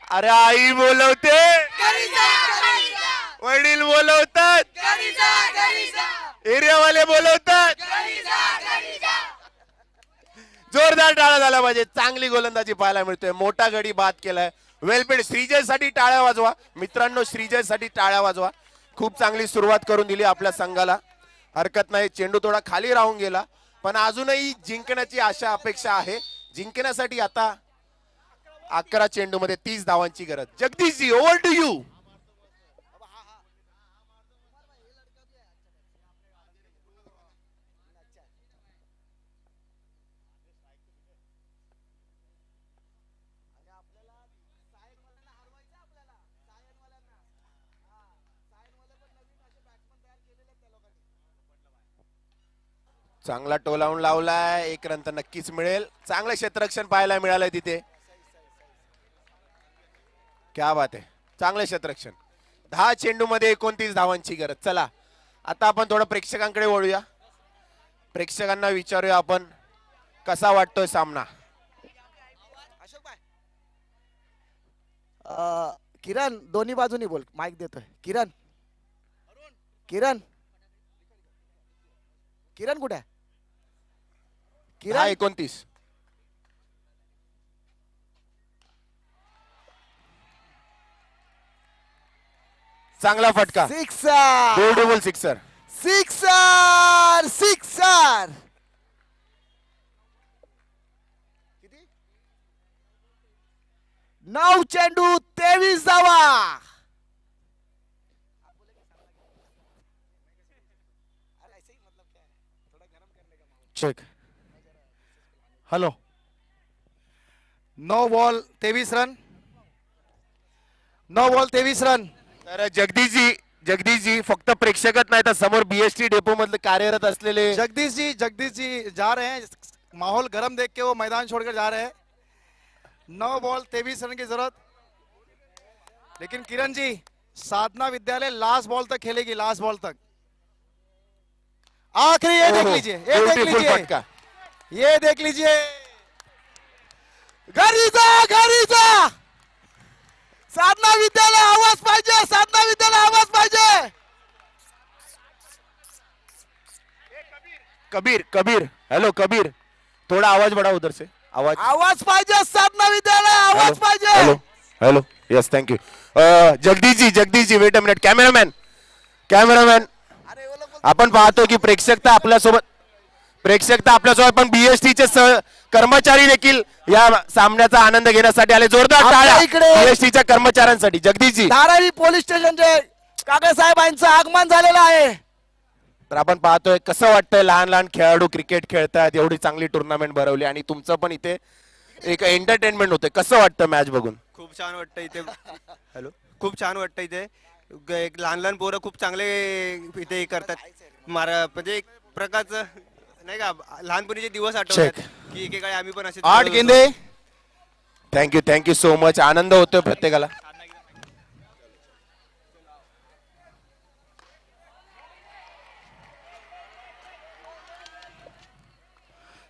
अरे आई बोलवते, वडील बोलवतात, एरियावाले बोलवतात. जोरदार टाळा झाला पाहिजे. चांगली गोलंदाजी पाहायला मिळतोय. मोठा गडी बाद केलाय. वेलपेड श्रीजय साठी टाळ्या वाजवा मित्रांनो, श्रीजय साठी टाळ्या वाजवा. खूप चांगली सुरुवात करून दिली आपल्या संघाला. हरकत नाही, चेंडू थोडा खाली राहून गेला पण अजूनही जिंकण्याची आशा अपेक्षा आहे. जिंकण्यासाठी आता 11 चेंडू मध्ये 30 धावांची गरज. Jagdishji, over to you. चांगला टोलावून लावलाय. एक रन तर नक्कीच मिळेल. चांगलं क्षेत्ररक्षण पाहायला मिळालंय तिथे. क्या बात आहे, चांगलं क्षेत्ररक्षण. 10 चेंडू मध्ये 29 धावांची गरज. चला आता आपण थोडं प्रेक्षकांकडे वळूया. प्रेक्षकांना विचारूया आपण कसा वाटतोय सामना. किरण दोन्ही बाजूनी बोल, माईक देतोय. किरण किरण किरण कुठे आहे? 10-29. चांगला फटका. Sixer beautiful sixer. Sixer sixer. किती? 9 चेंडू 23 धावा. Check. Hello. 9 ball 23 run. 9 ball 23 run. तर जगदीशजी फक्त प्रेक्षकच नाही तर समोर बीएसटी डेपो मधले कार्यरत असलेले जगदीश जी जा रहे हैं. माहौल गर्म देख के वो मैदान छोड़कर जा रहे हैं. 9 बॉल 23 रन की जरूरत. लेकिन किरण जी, साधना विद्यालय लास्ट बॉल तक खेलेगी. लास्ट बॉल तक. आखिरी ये देख लीजिए, ये देख ब्युटिफुल लीजिए, फटका. ये देख लीजिए. घरी जा. साधना विद्यालय आवाज पाहिजे. साधना विद्यालय आवाज पाहिजे. कबीर हेलो कबीर, थोड़ा आवाज बढ़ाओ उधर से. आवाज पाहिजे. साधना विद्यालय आवाज पाहिजे. Hello yes thank you. Jagdishji weight a minute. Cameraman आपण पाहतो की प्रेक्षक आपल्यासोबत पण बीएसटीचे कर्मचारी देखील या सामन्याचा आनंद घेण्यासाठी आले. जोरदार आपल्या टाळ्या इकडे- बीएसटीच्या कर्मचाऱ्यांसाठी. जगदीशजी, धारावी पोलीस स्टेशनचे काका साहेबांचं आगमन झालेलं आहे. तर आपण पाहतोय कसं वाटतंय. लहान खेळाडू क्रिकेट खेळतात. एवढी चांगली टुर्नामेंट भरवली आणि तुमचं पण इथे एक एंटरटेनमेंट होतंय. कसं वाटतं मॅच बघून? खूप छान वाटतं इथे. हॅलो. खूप छान वाटतं इथे. एक लहान पोरं खूप चांगले इथे हे करतात. म्हणजे एक प्रकारचं नाही का, लहानपणीचे दिवस आठवतात की एकेकाळी आम्ही पण असे 8 गेंदे. Thank you so much. आनंद होतोय प्रत्येकाला.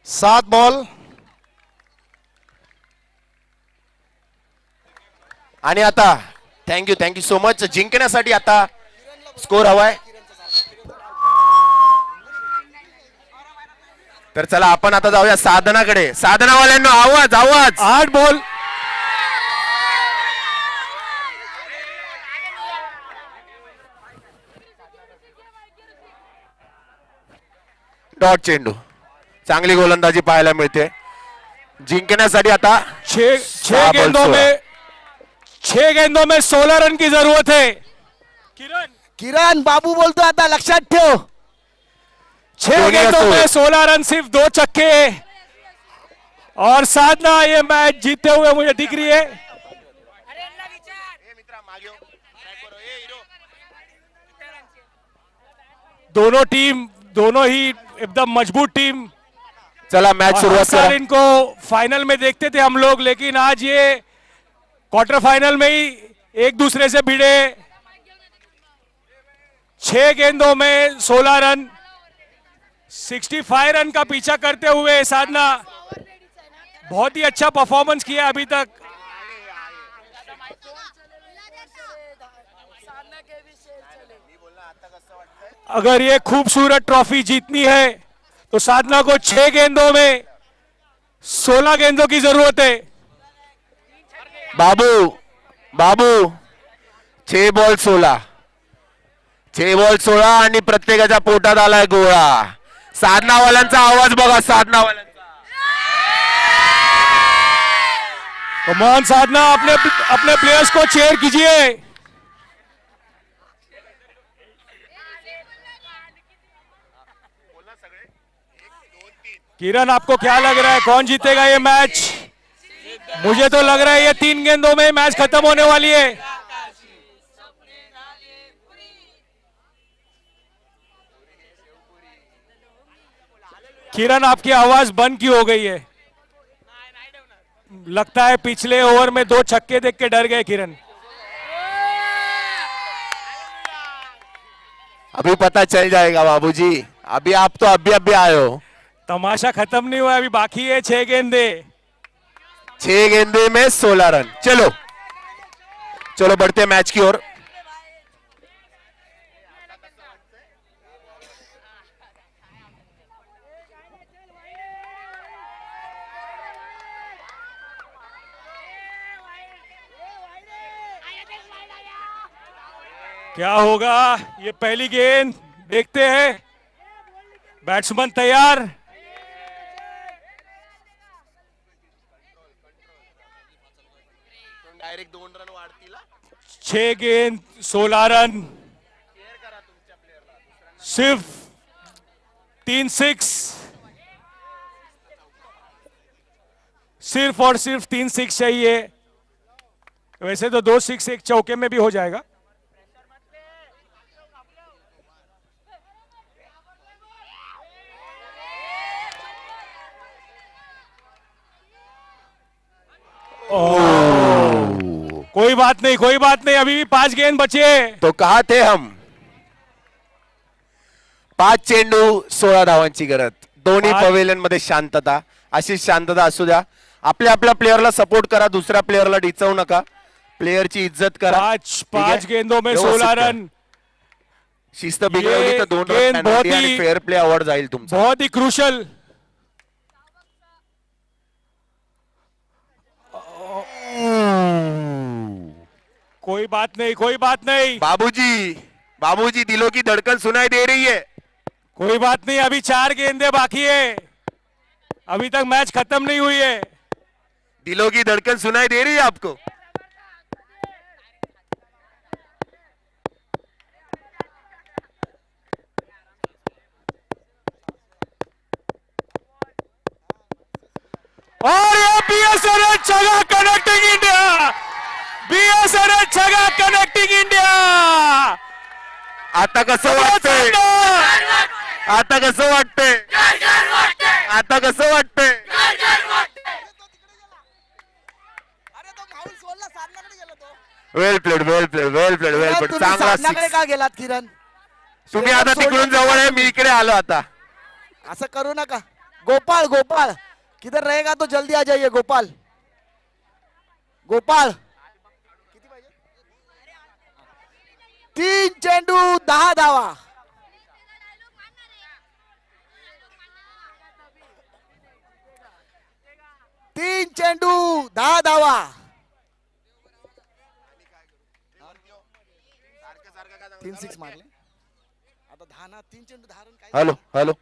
सात बॉल. आणि आता थँक्यू सो मच. जिंकण्यासाठी आता स्कोर हवाय. तर चला आपण आता जाऊया साधनाकडे. साधनावाल्यांनो आवाज. 8 बॉल. डॉट चेंडू. चांगली गोलंदाजी पाहायला मिळते. जिंकण्यासाठी आता 6 गेंदों में 16 रन की जरूरत है. किरण बाबू बोलतो आता लक्षात ठेव. छह दोनों गेंदों असो। में 16 रन, सिर्फ 2 छक्के, और साधना ये मैच जीतते हुए मुझे दिख रही है। दोनों ही एकदम मजबूत टीम। चला मैच और हर सुरुवात साल करा. इनको फाइनल में देखते थे हम लोग, लेकिन आज ये क्वार्टर फाइनल में ही एक दूसरे से भिड़े। 6 गेंदों में 16 रन, 65 रन का पीछा करते हुए साधना बहुत ही अच्छा परफॉर्मेंस किया अभी तक। अगर ये खूबसूरत ट्रॉफी जीतनी है तो साधना को 6 गेंदों में 16 गेंदों की जरूरत है। बाबू बाबू 6 बॉल 16, 6 बॉल 16 आणि प्रत्येकाच्या पोटात आलाय गोळा. साधनावाल्यांचा आवाज बघा, साधनावाल्यांचा. कमान साधना, अपने अपने प्लेयर्स को चेयर कीजिए। किरण, आपको क्या लग रहा है कौन जीतेगा ये मैच? मुझे तो लग रहा है ये 3 गेंदों में मैच खत्म होने वाली है। किरण, आपकी आवाज बंद क्यों हो गई है? लगता है पिछले ओवर में 2 छक्के देख के डर गए किरण। अभी पता चल जाएगा बाबूजी, अभी आप तो अभी आए हो. तमाशा खत्म नहीं हुआ, अभी बाकी है 6 गेंदे। 6 गेंदे में 16 रन. चलो चलो बढ़ते मैच की ओर. क्या होगा ये पहली गेंद, देखते हैं। बैट्समैन तैयार। डायरेक्ट 2 रन वाढतील. 6 गेंद 16 रन, सिर्फ 3 सिक्स, सिर्फ और सिर्फ 3 सिक्स चाहिए। वैसे तो 2 सिक्स एक चौके में भी हो जाएगा। कोई बात नहीं, कोई बात नहीं, अभी भी 5 गेंद बचे। तो कहा थे हम, 5 चेंडू 16 धावांची गरज. दोन्ही पाच- पवेलियन मध्ये शांतता. अशीच शांतता असू द्या. आपल्या आपल्या प्लेअरला सपोर्ट करा, दुसऱ्या प्लेअरला डिचवू नका. प्लेअरची इज्जत करा. ठीक आहे? 5 गेंदों में व्यवस्थित 16 करा. रन, शिस्त बिघडवली तर 2 गेंद रन बहुत penalty ही- आणि फेअर प्ले अवॉर्ड जाईल तुमचा. बहुत ही क्रूशल। कोई बात नहीं, कोई बात नहीं, बाबूजी बाबूजी दिलों की धड़कन सुनाई दे रही है. कोई बात नहीं, अभी 4 गेंदे बाकी है, अभी तक मैच खत्म नहीं हुई है। दिलों की धड़कन सुनाई दे रही है आपको. और ये BSNL छगा कनेक्टिंग इंडिया, BSNL छगा कनेक्टिंग इंडिया। आता कसं वाटतंय, आता कसं वाटतंय, आता कसं वाटतंय. अरे तो माऊल सोडला, साधनाकडे गेला तो. वेल प्लेड, वेल प्लेड, वेल प्लेड, वेल प्लेड. तुम्ही चांगला साधनाकडे सिक्स. का गेलात किरण? तुम्ही आता तिकडून जवळ आहे, मी इकडे आलो आता. असं करू नका. गोपाल, गोपाल किधर रहेगा तो जल्दी आ जाइए. गोपाल, गोपाल. 3 चेंडू 10 धावा. 3 चेंडू 10 धावा. तीन सिक्स मारले आता. 10 ना 3 चेंडू 10 रन. काय हॅलो हॅलो.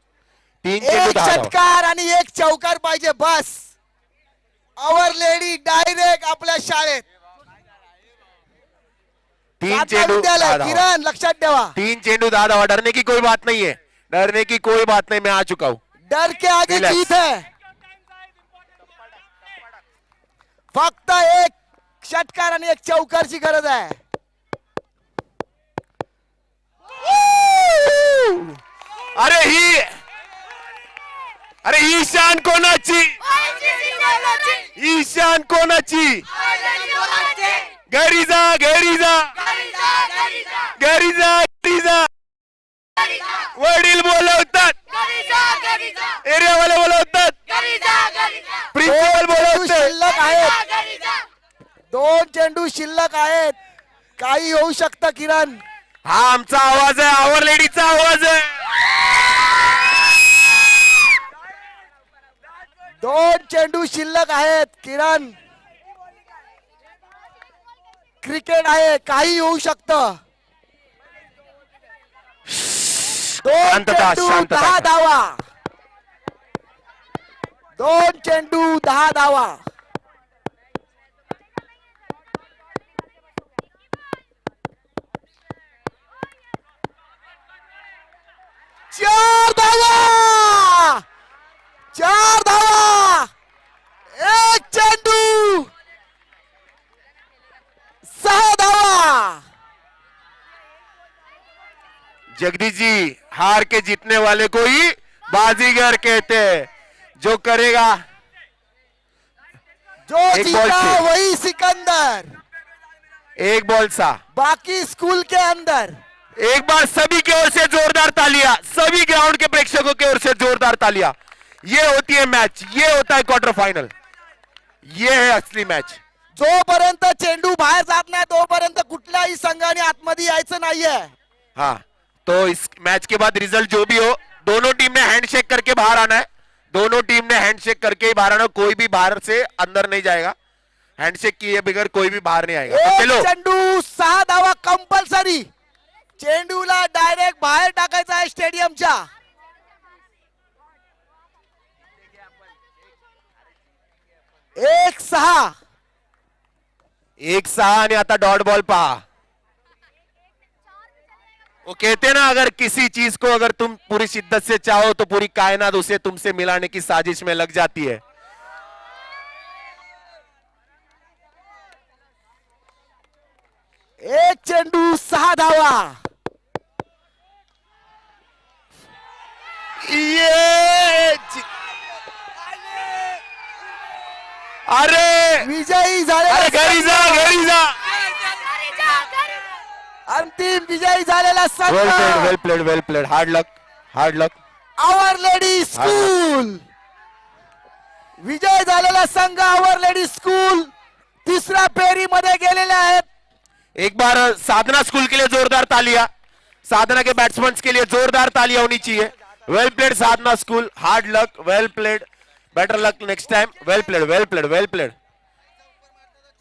3 चेंडू एक 10 धावा. षटकार आणि एक चौकार पाहिजे बस. आवर लेडी डायरेक्ट आपल्या शाळेत. 3 साधना चेंडू 10 विद्यालय धावा. किरण लक्षात ठेवा. 3 चेंडू 10 धावा. डरने की कोई बात नहीं है. डरने की कोई बात नहीं, मैं आ चुका हूं। डर के आगे Relax. जीत है। फक्त एक षटकार आणि एक चौकारची गरज आहे. अरे ही शान कोणाची? ईशान कोणाची? घरी जा, घरी जा, घरी जा, घरी जा. वडील बोलवतात, एरियावाले बोलवतात, प्रिन्सिपल बोलवतात. शिल्लक आहेत, 2 चेंडू शिल्लक आहेत. काही होऊ शकतं किरण. हा आमचा आवाज आहे, आवर लेडीचा आवाज आहे. 2 चेंडू शिल्लक आहेत किरण. क्रिकेट आहे, काही होऊ शकतं. 2 शांतता, चेंडू शांतता. 10 धावा. 2 चेंडू 10 धावा. चार धावा. 4 धावा. 1 चेंडू 6 धावा. जगदीश जी, हार के जीतने वाले को ही बाजीगर कहते हैं. जो करेगा जो एक बॉल जीता से. वही सिकंदर. एक बॉल सा. बाकी स्कूल के अंदर. एक बार सभी की ओर से जोरदार तालियां, सभी ग्राउंड के प्रेक्षकों की ओर से जोरदार तालियां. ये होती है मैच, ये होता है क्वार्टर फाइनल, ये है असली मैच. जोपर्यंत चेंडू बाहेर जात नाही तोपर्यंत कुठल्याही संघाने आतमध्ये यायचं नाहीये. हाँ, तो इस मैच के बाद रिजल्ट जो भी हो, दोनों टीम ने हैंडशेक करके बाहर आना है. दोनों टीम ने हैंडशेक करके ही बाहर आना. कोई भी बाहर से अंदर नहीं जाएगा. हैंडशेक किए बगैर कोई भी बाहर नहीं आएगा. तो एक चलो, चेंडू 6 धावा कंपल्सरी. चेंडूला डायरेक्ट बाहेर टाकायचा आहे स्टेडियमच्या. एक 6. 1-6 आणि आता डॉट बॉल पहा. वो कहते ना, अगर किसी चीज को अगर तुम पूरी शिद्दत से चाहो तो पूरी कायनात उसे तुमसे मिलाने की साजिश में लग जाती है. एक चेंडू 6 धावा. ये अरे विजयी अरे झालेला घरी जा, घरी जा. अंतिम विजयी झालेला संघ वेल प्लेड, वेल प्लेड. हार्ड लक, हार्ड लक. आवर लेडी स्कूल. विजय झालेला संघ आवर लेडी स्कूल 3ऱ्या फेरीमध्ये गेलेले आहेत. एक बार साधना स्कूल के लिए जोरदार तालियां. साधना के बैट्समैन के लिए जोरदार तालियां होनी चाहिए. वेल प्लेड साधना स्कूल. हार्ड लक, वेल प्लेड, बेटर लक नेक्स्ट टाइम. वेल प्लेड, वेल प्लेड, वेल प्लेड.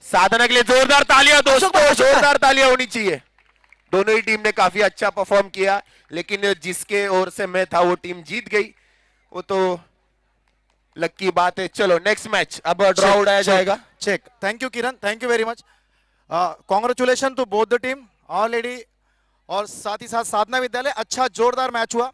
साधना के लिए जोरदार तालियां दोस्तों, जोरदार तालियां होनी चाहिए. दोनों ही टीम ने काफी अच्छा परफॉर्म किया, लेकिन जिसके ओर से मैं था वो टीम जीत गई. वो तो लक की बात है. चलो नेक्स्ट मैच. अब ड्रॉ उड़ाया जाएगा. Check. Thank you Kiran, thank you very much. Congratulation to both the team, all lady और साथ ही साथ साधना विद्यालय. अच्छा जोरदार मैच हुआ.